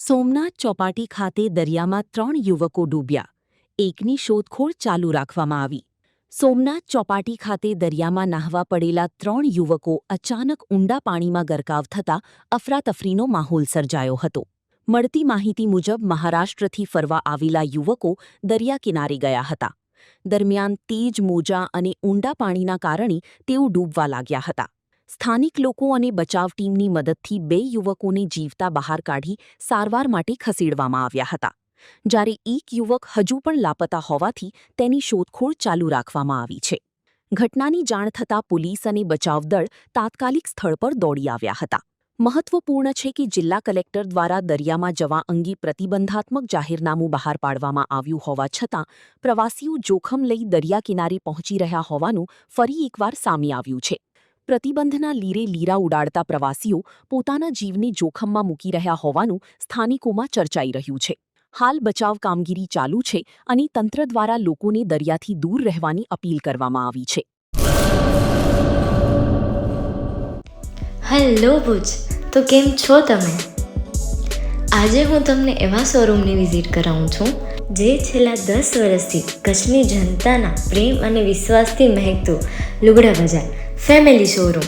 સોમનાથ ચોપાટી ખાતે દરિયામાં 3 યુવકો ડૂબ્યા. એકની શોધખોળ ચાલુ રાખવામાં આવી. સોમનાથ ચોપાટી ખાતે દરિયામાં નાહવા પડેલા 3 યુવકો અચાનક ઊંડા પાણીમાં ગરકાવ થતાં અફરાતફરીનો માહોલ સર્જાયો હતો. મળતી માહિતી મુજબ મહારાષ્ટ્રથી ફરવા આવેલા યુવકો દરિયા કિનારે ગયા હતા. દરમિયાન તેજ મોજા અને ઊંડા પાણીના કારણે તેઓ ડૂબવા લાગ્યા હતા. સ્થાનિક લોકો અને બચાવ ટીમની મદદથી 2 યુવકોને જીવતા બહાર કાઢી સારવાર માટે ખસેડવામાં આવ્યા હતા. જ્યારે એક યુવક હજુ પણ લાપતા હોવાથી તેની શોધખોળ ચાલુ રાખવામાં આવી છે. ઘટનાની જાણ થતાં પોલીસ અને બચાવ દળ તાત્કાલિક સ્થળ પર દોડી આવ્યા હતા. મહત્વપૂર્ણ છે કે જિલ્લા કલેક્ટર દ્વારા દરિયામાં જવા અંગે પ્રતિબંધાત્મક જાહેરનામું બહાર પાડવામાં આવ્યું હોવા છતાં પ્રવાસીઓ જોખમ લઈ દરિયા કિનારે પહોંચી રહ્યા હોવાનું ફરી એકવાર સામે આવ્યું છે. પ્રતિબંધના લીરે લીરા ઉડાડતા પ્રવાસીઓ પોતાના જીવને જોખમમાં મૂકી રહ્યા હોવાનું સ્થાનિકોમાં ચર્ચાઈ રહ્યું છે. હાલ બચાવ કામગીરી ચાલુ છે અને તંત્ર દ્વારા લોકોને દરિયાથી દૂર રહેવાની અપીલ કરવામાં આવી છે. હેલો ભુજ, તો કેમ છો તમે? આજે હું તમને એવા શોરૂમની વિઝિટ કરાવું છું જે છેલ્લા 10 વર્ષથી કચ્છની જનતાના પ્રેમ અને વિશ્વાસથી મહેકતું લુગડા બજાર ફેમિલી શોરૂમ.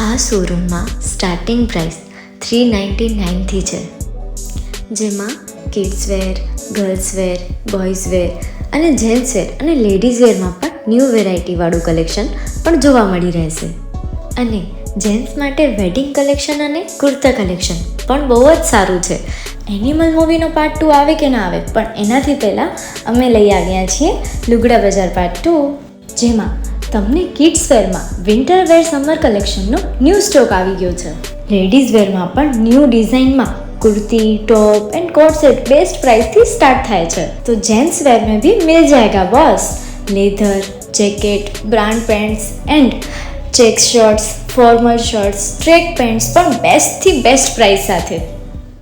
આ શોરૂમમાં સ્ટાર્ટિંગ પ્રાઇસ 399થી છે, જેમાં કિડ્સવેર, ગર્લ્સવેર, બોયઝવેર અને જેન્ટ્સવેર અને લેડીઝવેરમાં પણ ન્યૂ વેરાયટીવાળું કલેક્શન પણ જોવા મળી રહેશે. અને જેન્ટ્સ માટે વેડિંગ કલેક્શન અને કુર્તા કલેક્શન પણ બહુ જ સારું છે. એનિમલ મૂવીનો પાર્ટ 2 આવે કે ના આવે, પણ એનાથી પહેલાં અમે લઈ આવ્યા છીએ લુગડા બજાર પાર્ટ 2, જેમાં તમને કિડ્સવેરમાં વિન્ટરવેર સમર કલેક્શનનો ન્યૂ સ્ટોક આવી ગયો છે. લેડીઝવેરમાં પણ ન્યૂ ડિઝાઇનમાં kurti, top and coat set best price थी स्टार्ट થાય છે. तो जेंट्स वेयर में भी मिल जाएगा boss. Leather, jacket, brand pants and check shirts, formal shirts, track pants પણ બેસ્ટથી બેસ્ટ પ્રાઇસ સાથે.